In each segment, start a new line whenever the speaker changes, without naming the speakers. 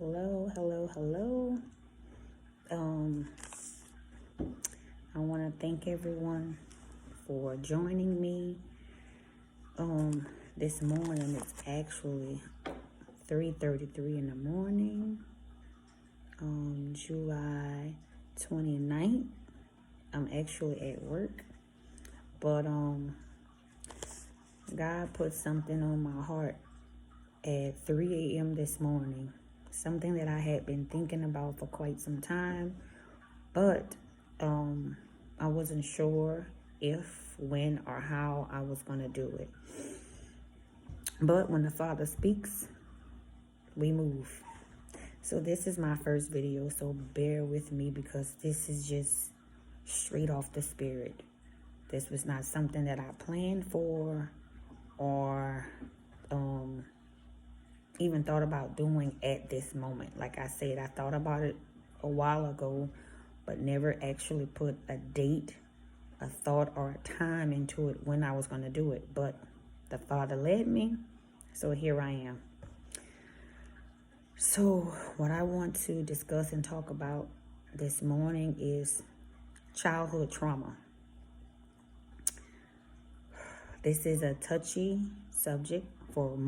Hello. Um, I want to thank everyone for joining me. This morning it's actually 3:33 in the morning. July 29th. I'm actually at work, but God put something on my heart at 3 a.m. this morning. Something that I had been thinking about for quite some time, but I wasn't sure if, when, or how I was going to do it. But when the Father speaks, we move. So this is my first video, so bear with me because this is just straight off the Spirit. This was not something that I planned for or even thought about doing at this moment. Like I said, I thought about it a while ago, but never actually put a date, a thought, or a time into it when I was going to do it. But the Father led me, so here I am. So what I want to discuss and talk about this morning is childhood trauma. This is a touchy subject for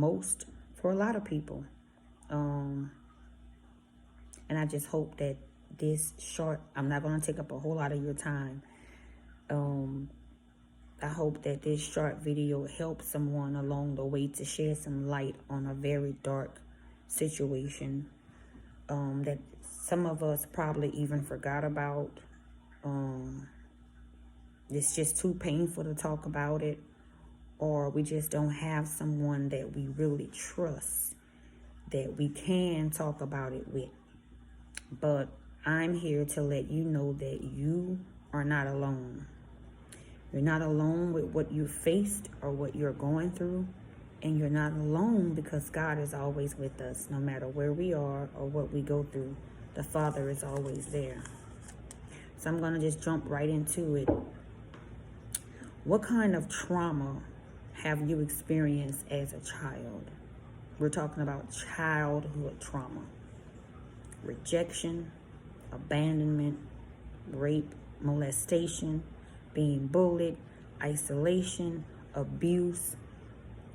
a lot of people. And I just hope that this short, I'm not going to take up a whole lot of your time. I hope that this short video helps someone along the way to shed some light on a very dark situation that some of us probably even forgot about. It's just too painful to talk about it, or we just don't have someone that we really trust that we can talk about it with. But I'm here to let you know that you are not alone. You're not alone with what you faced or what you're going through. And you're not alone because God is always with us. No matter where we are or what we go through, the Father is always there. So I'm going to just jump right into it. What kind of trauma have you experienced as a child? We're talking about childhood trauma. Rejection, abandonment, rape, molestation, being bullied, isolation, abuse,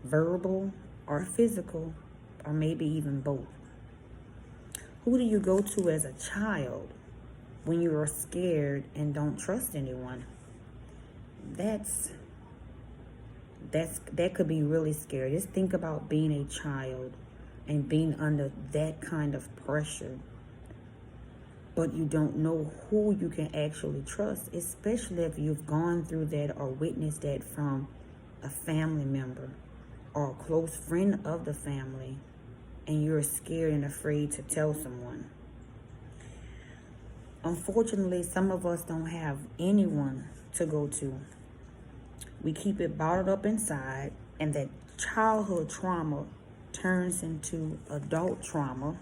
verbal or physical, or maybe even both. Who do you go to as a child when you are scared and don't trust anyone? That could be really scary. Just think about being a child and being under that kind of pressure, but you don't know who you can actually trust, especially if you've gone through that or witnessed that from a family member or a close friend of the family, and you're scared and afraid to tell someone. Unfortunately, some of us don't have anyone to go to. We keep it bottled up inside, and that childhood trauma turns into adult trauma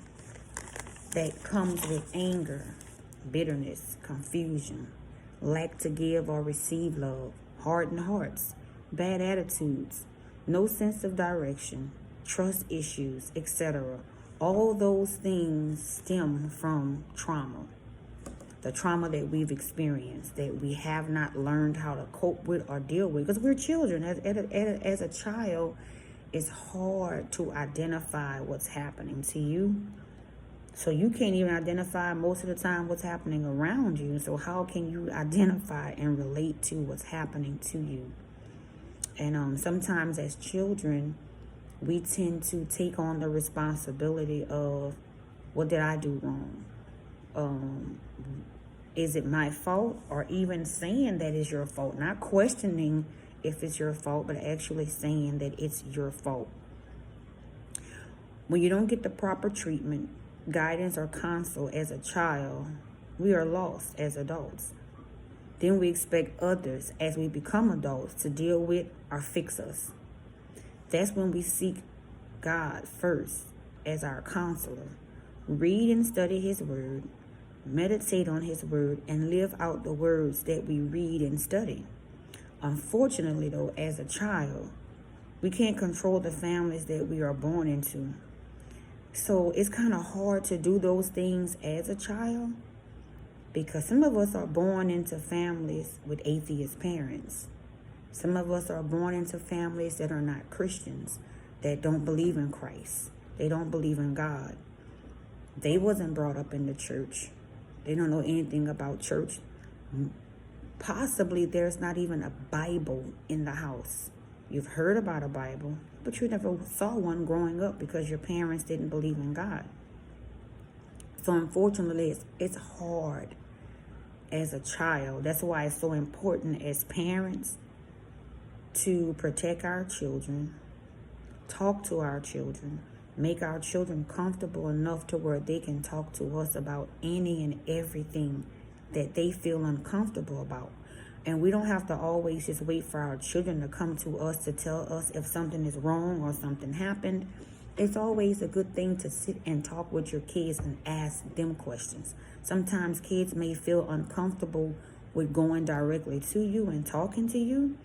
that comes with anger, bitterness, confusion, lack to give or receive love, hardened hearts, bad attitudes, no sense of direction, trust issues, etc. All those things stem from trauma. The trauma that we've experienced, that we have not learned how to cope with or deal with. Because we're children. As a child, it's hard to identify what's happening to you. So you can't even identify most of the time what's happening around you. So how can you identify and relate to what's happening to you? And sometimes as children, we tend to take on the responsibility of, what did I do wrong? Is it my fault? Or even saying that it's your fault. Not questioning if it's your fault, but actually saying that it's your fault. When you don't get the proper treatment, guidance, or counsel as a child, we are lost as adults. Then we expect others, as we become adults, to deal with or fix us. That's when we seek God first as our counselor. Read and study His Word, meditate on His Word, and live out the words that we read and study. Unfortunately, though, as a child, we can't control the families that we are born into. So it's kind of hard to do those things as a child, because some of us are born into families with atheist parents. Some of us are born into families that are not Christians, that don't believe in Christ. They don't believe in God. They wasn't brought up in the church. They don't know anything about church. Possibly there's not even a Bible in the house. You've heard about a Bible, but you never saw one growing up because your parents didn't believe in God. So unfortunately, it's hard as a child. That's why it's so important as parents to protect our children, talk to our children, make our children comfortable enough to where they can talk to us about any and everything that they feel uncomfortable about. And we don't have to always just wait for our children to come to us to tell us if something is wrong or something happened. It's always a good thing to sit and talk with your kids and ask them questions. Sometimes kids may feel uncomfortable with going directly to you and talking to you,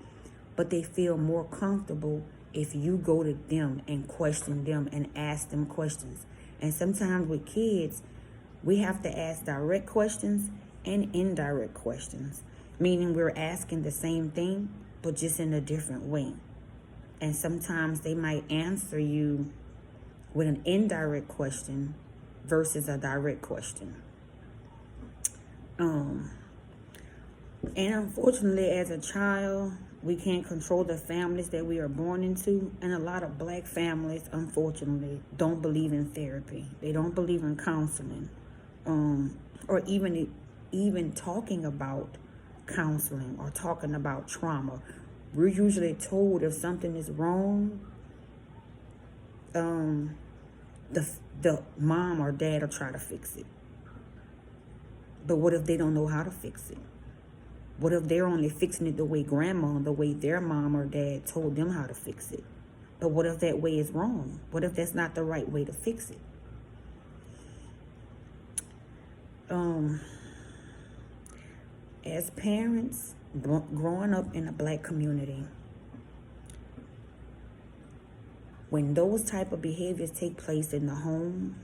but they feel more comfortable if you go to them and question them and ask them questions. And sometimes with kids, we have to ask direct questions and indirect questions, meaning we're asking the same thing, but just in a different way. And sometimes they might answer you with an indirect question versus a direct question. And unfortunately, as a child, we can't control the families that we are born into. And a lot of black families, unfortunately, don't believe in therapy. They don't believe in counseling, or even talking about counseling or talking about trauma. We're usually told if something is wrong, the mom or dad will try to fix it. But what if they don't know how to fix it? What if they're only fixing it the way the way their mom or dad told them how to fix it? But what if that way is wrong? What if that's not the right way to fix it? As parents, growing up in a black community, when those type of behaviors take place in the home,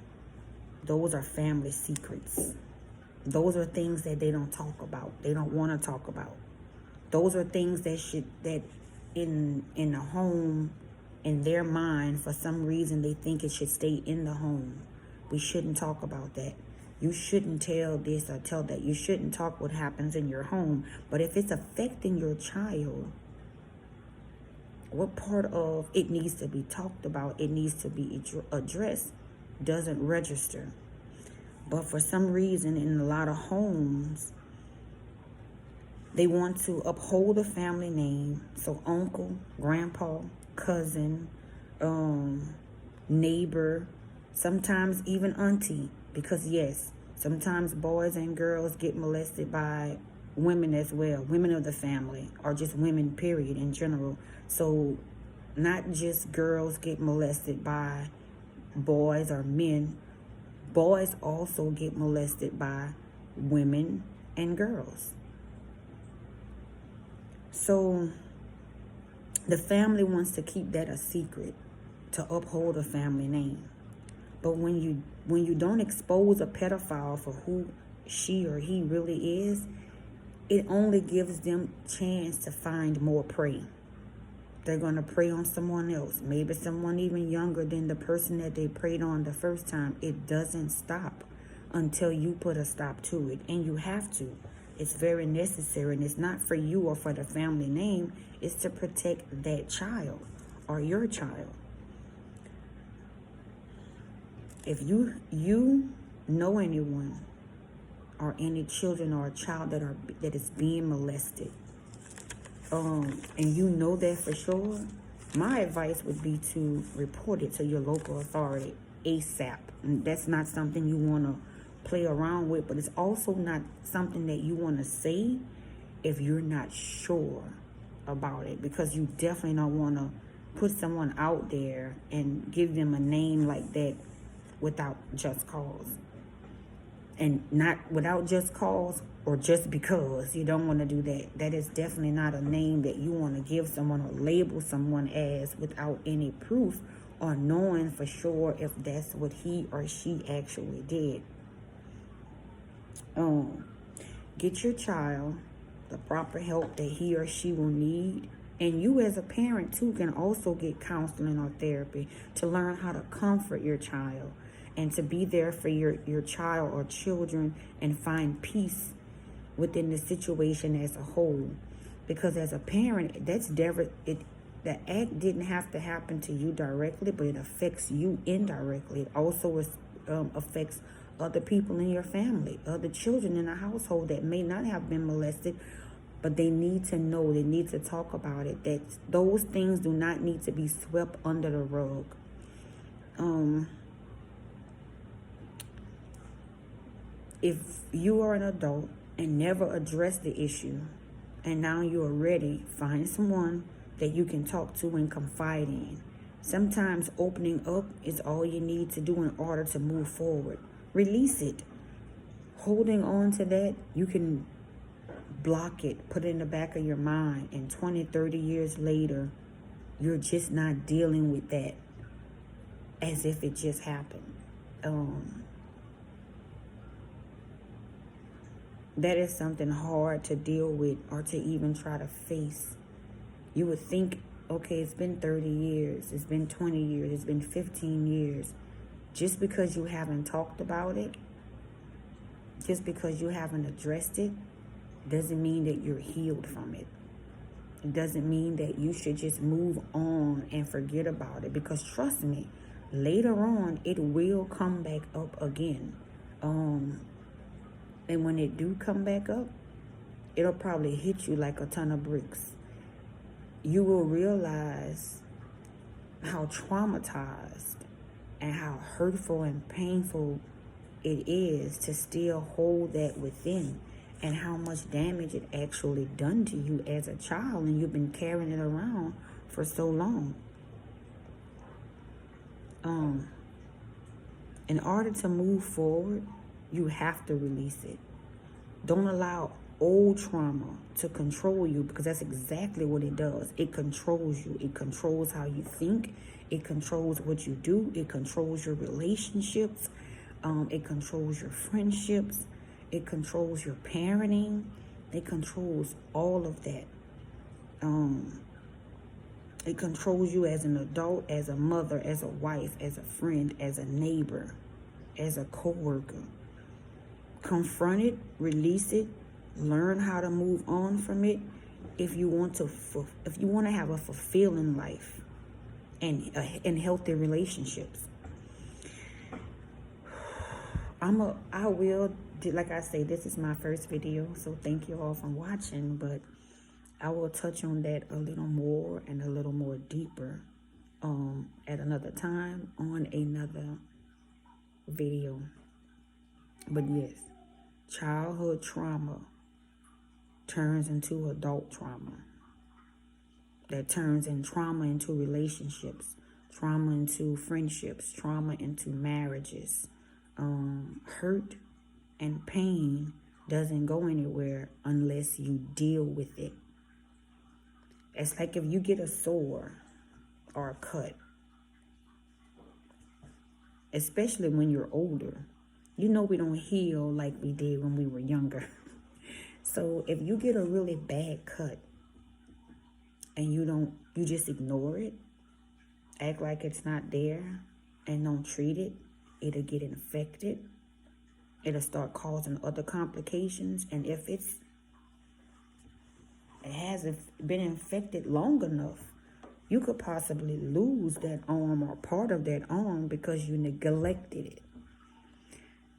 those are family secrets. Those are things that they don't talk about. They don't want to talk about. Those are things that in the home, in their mind, for some reason, they think it should stay in the home. We shouldn't talk about that. You shouldn't tell this or tell that. You shouldn't talk what happens in your home. But if it's affecting your child, what part of it needs to be talked about, it needs to be addressed, doesn't register. But for some reason, in a lot of homes, they want to uphold a family name. So uncle, grandpa, cousin, neighbor, sometimes even auntie. Because yes, sometimes boys and girls get molested by women as well, women of the family, or just women, period, in general. So not just girls get molested by boys or men. Boys also get molested by women and girls. So the family wants to keep that a secret to uphold a family name. But when you don't expose a pedophile for who she or he really is, it only gives them chance to find more prey. They're going to prey on someone else, maybe someone even younger than the person that they preyed on the first time. It doesn't stop until you put a stop to it, and you have to. It's very necessary, and it's not for you or for the family name. It's to protect that child or your child. If you know anyone or any children or a child that is being molested, and you know that for sure, my advice would be to report it to your local authority ASAP. And that's not something you want to play around with, but it's also not something that you want to say if you're not sure about it, because you definitely don't want to put someone out there and give them a name like that without just cause. And not without just cause or just because. You don't want to do that. That is definitely not a name that you want to give someone or label someone as without any proof or knowing for sure if that's what he or she actually did. Get your child the proper help that he or she will need. And you as a parent too can also get counseling or therapy to learn how to comfort your child and to be there for your child or children and find peace within the situation as a whole. Because as a parent, the act didn't have to happen to you directly, but it affects you indirectly. It also affects other people in your family, other children in the household that may not have been molested, but they need to know, they need to talk about it, that those things do not need to be swept under the rug. If you are an adult and never addressed the issue, and now you are ready, find someone that you can talk to and confide in. Sometimes opening up is all you need to do in order to move forward. Release it. Holding on to that, you can block it, put it in the back of your mind, and 20, 30 years later, you're just not dealing with that as if it just happened. That is something hard to deal with or to even try to face. You would think, okay, it's been 30 years, it's been 20 years, it's been 15 years. Just because you haven't talked about it, just because you haven't addressed it, doesn't mean that you're healed from it. It doesn't mean that you should just move on and forget about it. Because trust me, later on, it will come back up again. And when it do come back up, it'll probably hit you like a ton of bricks. You will realize how traumatized and how hurtful and painful it is to still hold that within, and how much damage it actually done to you as a child, and you've been carrying it around for so long. In order to move forward, you have to release it. Don't allow old trauma to control you, because that's exactly what it does. It controls you. It controls how you think. It controls what you do. It controls your relationships. It controls your friendships. It controls your parenting. It controls all of that. It controls you as an adult, as a mother, as a wife, as a friend, as a neighbor, as a co-worker. Confront it, release it, learn how to move on from it if you want to have a fulfilling life and healthy relationships. Like I say, this is my first video, so thank you all for watching, but I will touch on that a little more and a little more deeper at another time on another video. But yes, childhood trauma turns into adult trauma. That turns in trauma into relationships, trauma into friendships, trauma into marriages. Hurt and pain doesn't go anywhere unless you deal with it. It's like if you get a sore or a cut, especially when you're older, you know we don't heal like we did when we were younger. So if you get a really bad cut and you just ignore it, act like it's not there and don't treat it, it'll get infected. It'll start causing other complications. And if it hasn't been infected long enough, you could possibly lose that arm or part of that arm because you neglected it.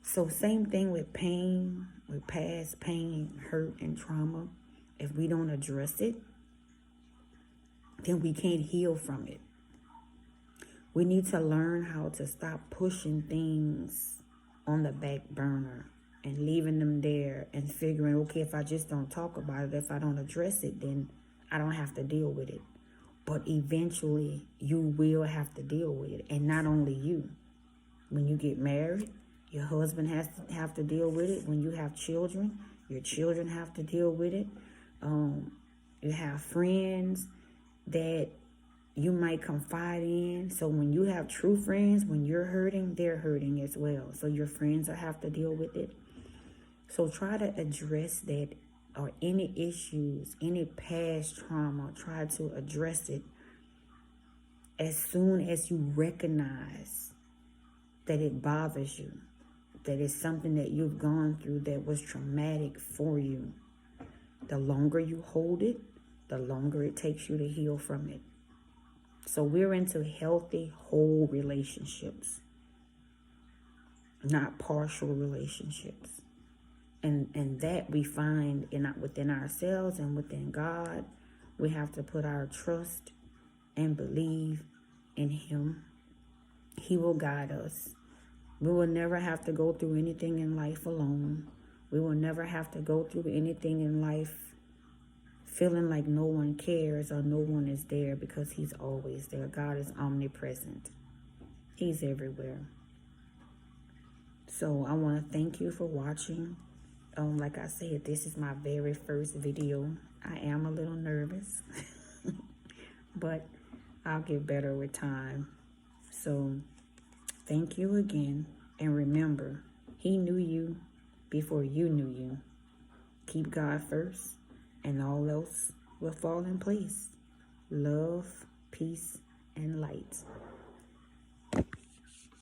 So same thing with pain, with past pain, hurt, and trauma. If we don't address it, then we can't heal from it. We need to learn how to stop pushing things on the back burner and leaving them there and figuring, okay, if I just don't talk about it, if I don't address it, then I don't have to deal with it. But eventually, you will have to deal with it. And not only you. When you get married, your husband has to have to deal with it. When you have children, your children have to deal with it. You have friends that you might confide in. So when you have true friends, when you're hurting, they're hurting as well. So your friends will have to deal with it. So try to address that, or any issues, any past trauma, try to address it as soon as you recognize that it bothers you, that it's something that you've gone through that was traumatic for you. The longer you hold it, the longer it takes you to heal from it. So we're into healthy, whole relationships, not partial relationships. And that we find within ourselves and within God. We have to put our trust and believe in Him. He will guide us. We will never have to go through anything in life alone. We will never have to go through anything in life feeling like no one cares or no one is there, because He's always there. God is omnipresent. He's everywhere. So I want to thank you for watching. Like I said, this is my very first video. I am a little nervous, but I'll get better with time. So thank you again. And remember, He knew you before you knew you. Keep God first, and all else will fall in place. Love, peace, and light.